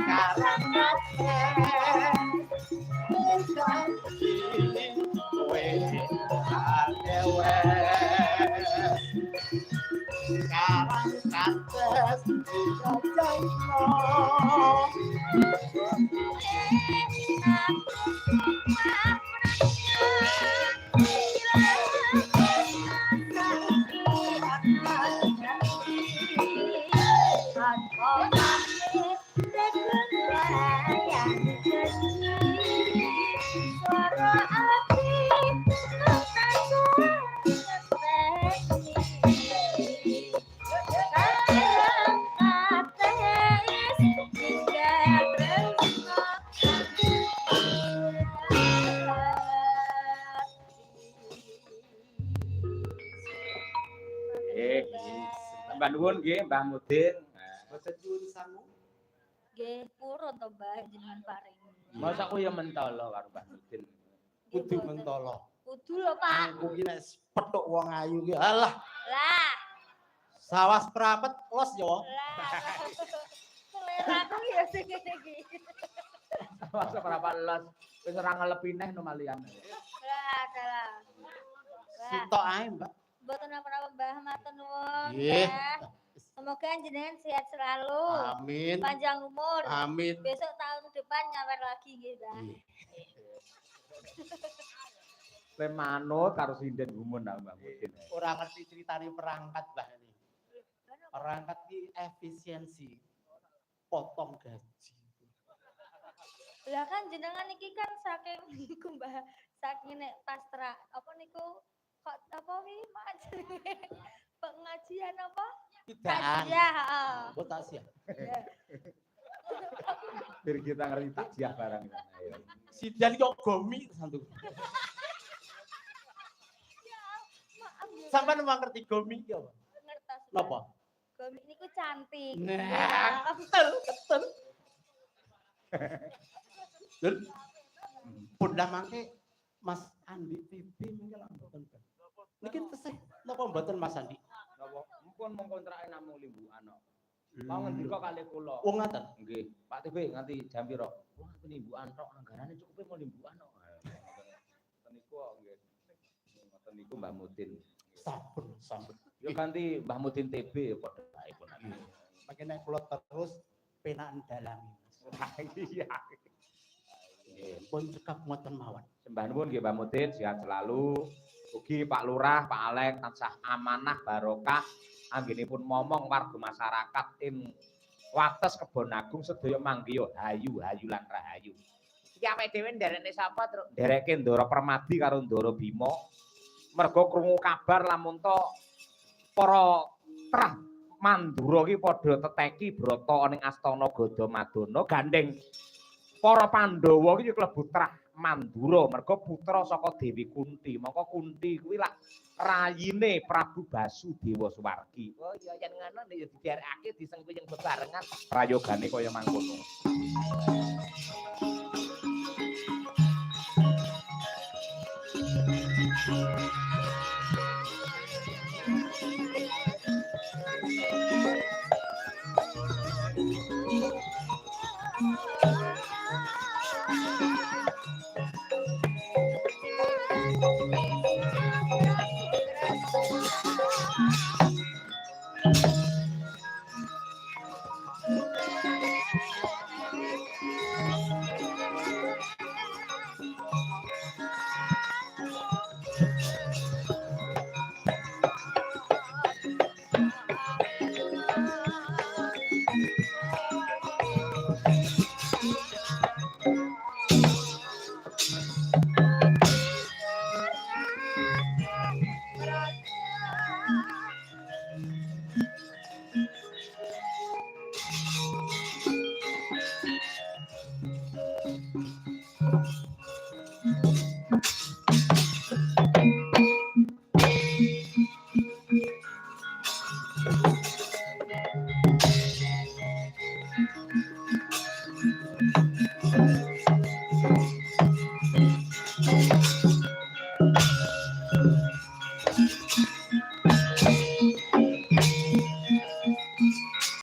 karang kabeh janji kowe adewe karang kabeh jajaino Mbah nuwun nggih Mbah Mudin. Boten nyuwun sangu. Nggih, purun to Mbah jenengan paring. Masa aku ya mentolo karo Mbah Mudin. Kudu mentolo. Kudu lho, Pak. Aku ki nek pethuk wong ayu ki alah. Lah. Sawas prapet los ya. Lah. Seleraku ya sing ngene iki. Masa berapa los wis ora ngelepi neh no malian. Lah, dalah. Sitok ae, Mbak. Mboten napa-napa Mbah, matur nuwun. Nggih. Semoga jenengan sehat selalu. Amin. Panjang umur. Amin. Besok tahun depan nyawer lagi nggih, Mbah. Kowe manut karo sinden gumun ta Mbah Mudin. Ora ngerti critane perangkat, Mbah ini. Perangkat ki efisiensi. Potong gaji. Lah kan jenengan iki kan saking niku Mbah, saking nek pastra apa niku kok apa wi Mas? Pengajian apa? Tidaan. Ya, heeh. Mbok tak sia. Biar kita ngerti takjiah barang. Ayo. Sidan kok gomi santu. Maaf ya. Sampai memang ngerti gomi ki apa? Ngertos. Napa? Komik niku cantik. Nah, betul. Dan pundah mangke Mas Andi TB mungkin lah mboten. Niki tesih napa mboten Mas Andi? Napa mumpun mung kontrake namung limbukan kok. Mau ngendika kalih kula. Oh ngaten. Nggih, Pak TB nganti jam pira? Wah, limbukan tok anggarane cukupe mau limbukan kok. Ngoten niku kok nggih. Ngoten niku Mbah Mudin. Sampun. Yo ganti Mbah Mudin TB ya padha bae pun. Makin nek kula terus penaken dalami. Iya. Nggih, pun cekap ngoten mawon. Sembah nuwun nggih Mbah Mudin sehat selalu. Ugi Pak Lurah, Pak Alek tansah amanah barokah anggenipun momong warga masyarakat ing wates Kebon Agung sedaya manggiya hayu lan rahayu. Iki awake dhewe nderekne sapa, Truk? Ndereke Ndara Permadi karo Ndara Bima. Merga krungu kabar lamun to para trah Mandura ki padha teteki brata ning Astana Gadamadana gandeng para Pandhawa ki klebu trah Mandura merga putra saka Dewi Kunti. Maka Kunti kuwi lak rayine Prabu Basudewa Suwargi. Oh iya yen ngono ya didarekake disengkuyung bebarengan prayogane kaya mangkono.